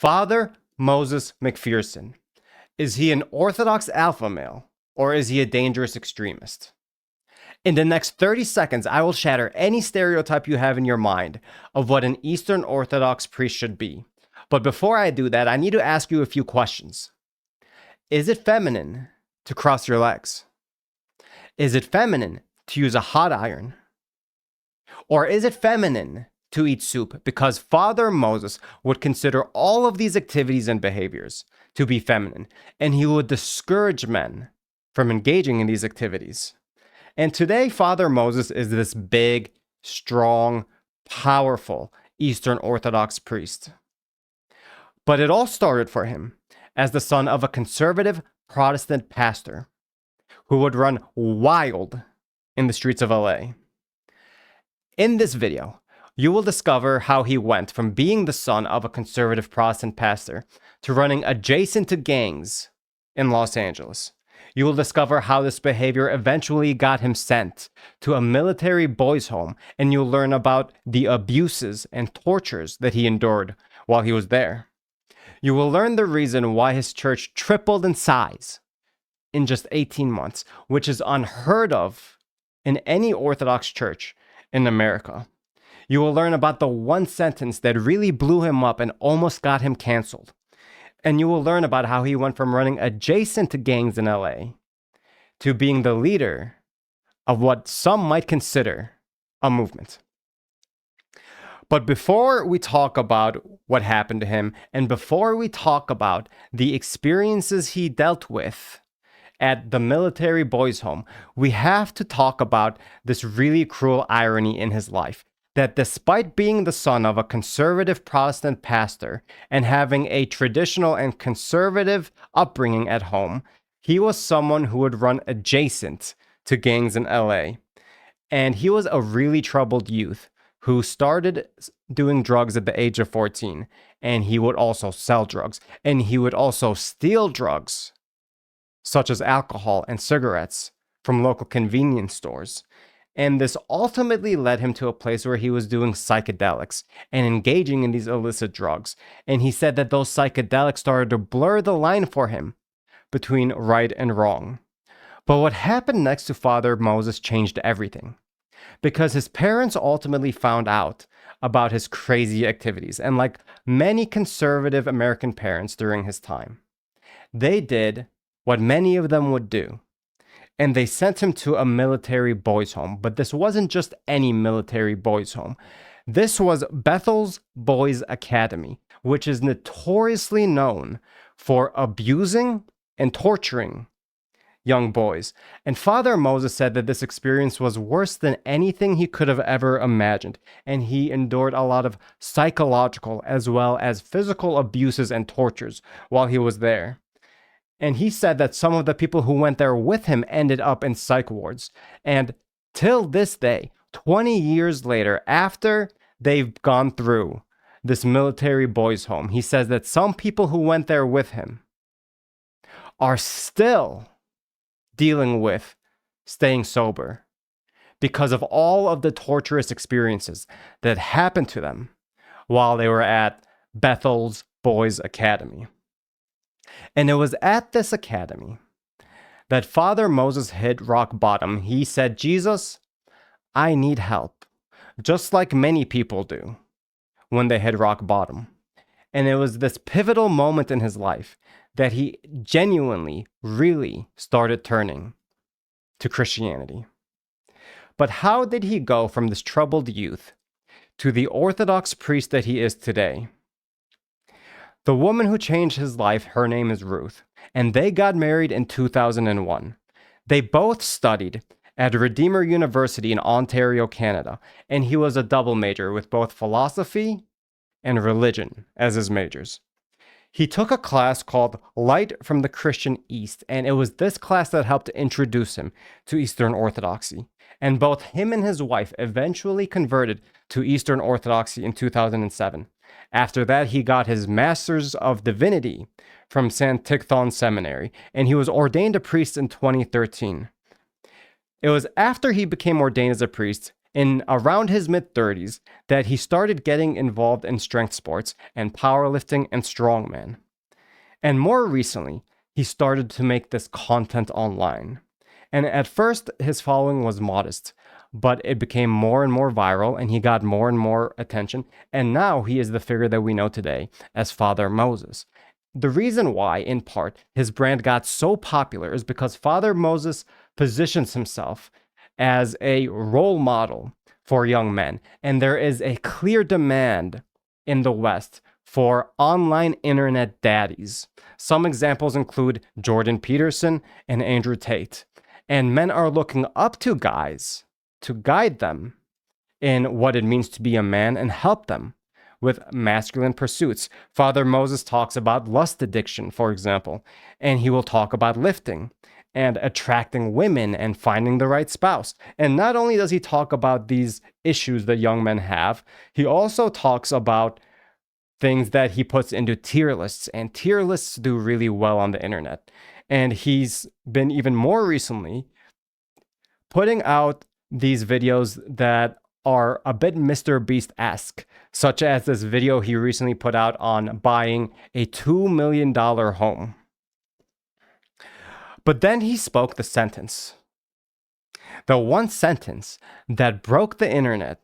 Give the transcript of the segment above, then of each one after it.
Father Moses McPherson. Is he an Orthodox alpha male, or is he a dangerous extremist? In the next 30 seconds, I will shatter any stereotype you have in your mind of what an Eastern Orthodox priest should be. But before I do that, I need to ask you a few questions. Is it feminine to cross your legs? Is it feminine to use a hot iron? Or is it feminine to eat soup because Father Moses would consider all of these activities and behaviors to be feminine, and he would discourage men from engaging in these activities? And today, Father Moses is this big, strong, powerful Eastern Orthodox priest. But it all started for him as the son of a conservative Protestant pastor who would run wild in the streets of LA. In this video, you will discover how he went from being the son of a conservative Protestant pastor to running adjacent to gangs in Los Angeles. You will discover how this behavior eventually got him sent to a military boys' home, and you'll learn about the abuses and tortures that he endured while he was there. You will learn the reason why his church tripled in size in just 18 months, which is unheard of in any Orthodox church in America. You will learn about the one sentence that really blew him up and almost got him canceled. And you will learn about how he went from running adjacent to gangs in LA to being the leader of what some might consider a movement. But before we talk about what happened to him, and before we talk about the experiences he dealt with at the military boys' home, we have to talk about this really cruel irony in his life. That despite being the son of a conservative Protestant pastor and having a traditional and conservative upbringing at home, he was someone who would run adjacent to gangs in LA. And he was a really troubled youth who started doing drugs at the age of 14. And he would also sell drugs. And he would also steal drugs, such as alcohol and cigarettes, from local convenience stores. And this ultimately led him to a place where he was doing psychedelics and engaging in these illicit drugs. And he said that those psychedelics started to blur the line for him between right and wrong. But what happened next to Father Moses changed everything, because his parents ultimately found out about his crazy activities. And like many conservative American parents during his time, they did what many of them would do. And they sent him to a military boys' home. But this wasn't just any military boys' home. This was Bethel's Boys Academy, which is notoriously known for abusing and torturing young boys. And Father Moses said that this experience was worse than anything he could have ever imagined. And he endured a lot of psychological as well as physical abuses and tortures while he was there. And he said that some of the people who went there with him ended up in psych wards. And till this day, 20 years later, after they've gone through this military boys' home, he says that some people who went there with him are still dealing with staying sober because of all of the torturous experiences that happened to them while they were at Bethel's Boys Academy. And it was at this academy that Father Moses hit rock bottom. He said, "Jesus, I need help," just like many people do when they hit rock bottom. And it was this pivotal moment in his life that he genuinely, really started turning to Christianity. But how did he go from this troubled youth to the Orthodox priest that he is today? The woman who changed his life, her name is Ruth, and they got married in 2001. They both studied at Redeemer University in Ontario, Canada, and he was a double major with both philosophy and religion as his majors. He took a class called Light from the Christian East, and it was this class that helped to introduce him to Eastern Orthodoxy. And both him and his wife eventually converted to Eastern Orthodoxy in 2007. After that, he got his Master's of Divinity from St. Tikhon Seminary, and he was ordained a priest in 2013. It was after he became ordained as a priest in around his mid-30s that he started getting involved in strength sports and powerlifting and strongman. And more recently, he started to make this content online. And at first, his following was modest, but it became more and more viral and he got more and more attention. And now he is the figure that we know today as Father Moses. The reason why, in part, his brand got so popular is because Father Moses positions himself as a role model for young men. And there is a clear demand in the West for online internet daddies. Some examples include Jordan Peterson and Andrew Tate. And men are looking up to guys to guide them in what it means to be a man and help them with masculine pursuits. Father Moses talks about lust addiction, for example, and he will talk about lifting and attracting women and finding the right spouse. And not only does he talk about these issues that young men have, he also talks about things that he puts into tier lists, and tier lists do really well on the internet. And he's been even more recently putting out these videos that are a bit Mr. Beast-esque, such as this video he recently put out on buying a $2 million home. But then he spoke the sentence, the one sentence that broke the internet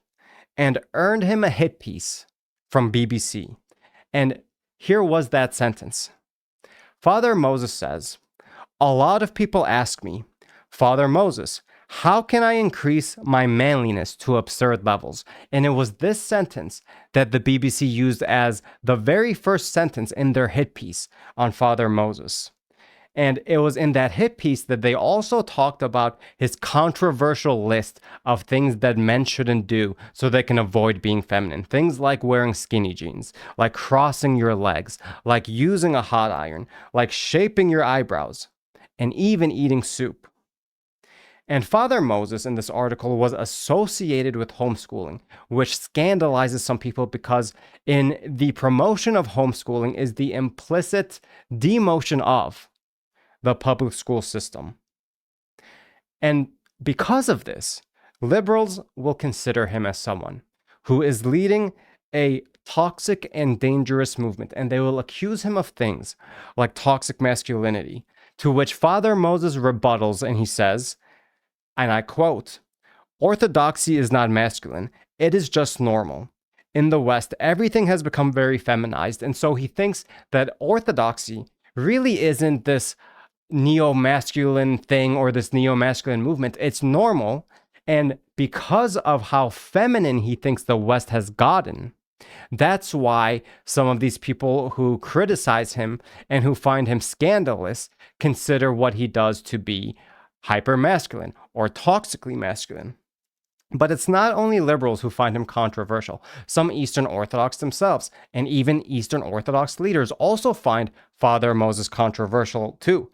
and earned him a hit piece from BBC. And here was that sentence. Father Moses says, "A lot of people ask me, Father Moses, how can I increase my manliness to absurd levels?" And it was this sentence that the BBC used as the very first sentence in their hit piece on Father Moses. And it was in that hit piece that they also talked about his controversial list of things that men shouldn't do so they can avoid being feminine. Things like wearing skinny jeans, like crossing your legs, like using a hot iron, like shaping your eyebrows, and even eating soup. And Father Moses in this article was associated with homeschooling, which scandalizes some people because in the promotion of homeschooling is the implicit demotion of the public school system. And because of this, liberals will consider him as someone who is leading a toxic and dangerous movement, and they will accuse him of things like toxic masculinity, to which Father Moses rebuttals, and he says, and I quote, "Orthodoxy is not masculine, it is just normal. In the West, everything has become very feminized, and so he thinks that orthodoxy really isn't this neo-masculine thing or this neo-masculine movement. It's normal, and because of how feminine he thinks the West has gotten, that's why some of these people who criticize him and who find him scandalous consider what he does to be hyper-masculine or toxically masculine." But it's not only liberals who find him controversial. Some Eastern Orthodox themselves and even Eastern Orthodox leaders also find Father Moses controversial too.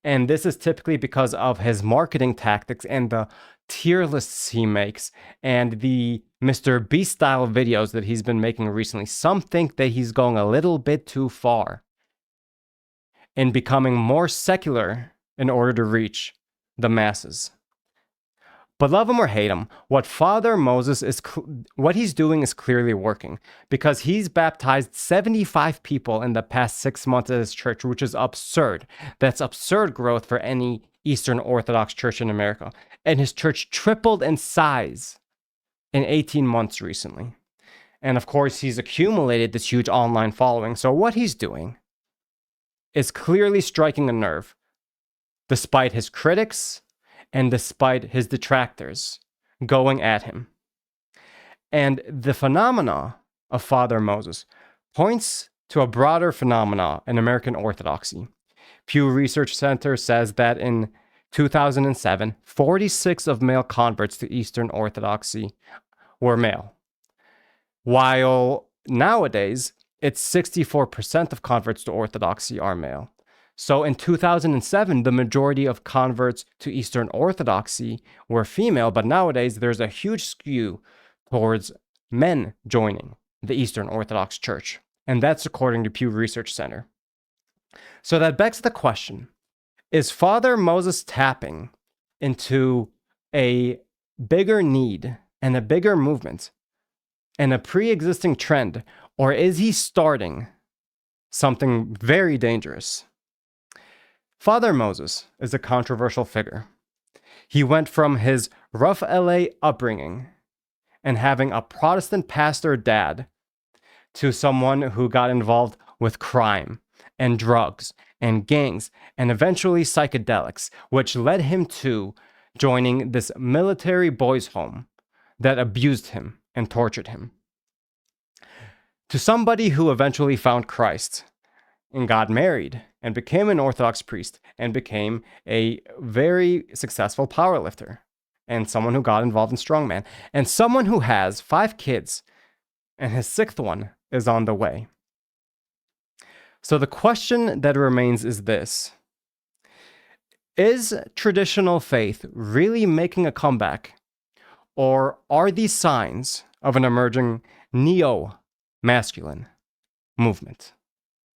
And this is typically because of his marketing tactics and the tier lists he makes and the Mr. Beast style videos that he's been making recently. Some think that he's going a little bit too far in becoming more secular in order to reach the masses. But love him or hate him, what Father Moses what he's doing is clearly working, because he's baptized 75 people in the past 6 months at his church, which is absurd. That's absurd growth for any Eastern Orthodox church in America. And his church tripled in size in 18 months recently. And of course, he's accumulated this huge online following. So what he's doing is clearly striking a nerve, despite his critics and despite his detractors going at him. And the phenomena of Father Moses points to a broader phenomena in American Orthodoxy. Pew Research Center says that in 2007, 46 of male converts to Eastern Orthodoxy were male, while nowadays it's 64% of converts to Orthodoxy are male. So in 2007, the majority of converts to Eastern Orthodoxy were female, but nowadays there's a huge skew towards men joining the Eastern Orthodox Church. And that's according to Pew Research Center. So that begs the question, is Father Moses tapping into a bigger need and a bigger movement and a pre-existing trend, or is he starting something very dangerous? Father Moses is a controversial figure. He went from his rough LA upbringing and having a Protestant pastor dad to someone who got involved with crime and drugs and gangs and eventually psychedelics, which led him to joining this military boys' home that abused him and tortured him. To somebody who eventually found Christ and got married and became an Orthodox priest and became a very successful powerlifter and someone who got involved in strongman and someone who has 5 kids and his 6th one is on the way. So the question that remains is this: is traditional faith really making a comeback, or are these signs of an emerging neo-masculine movement?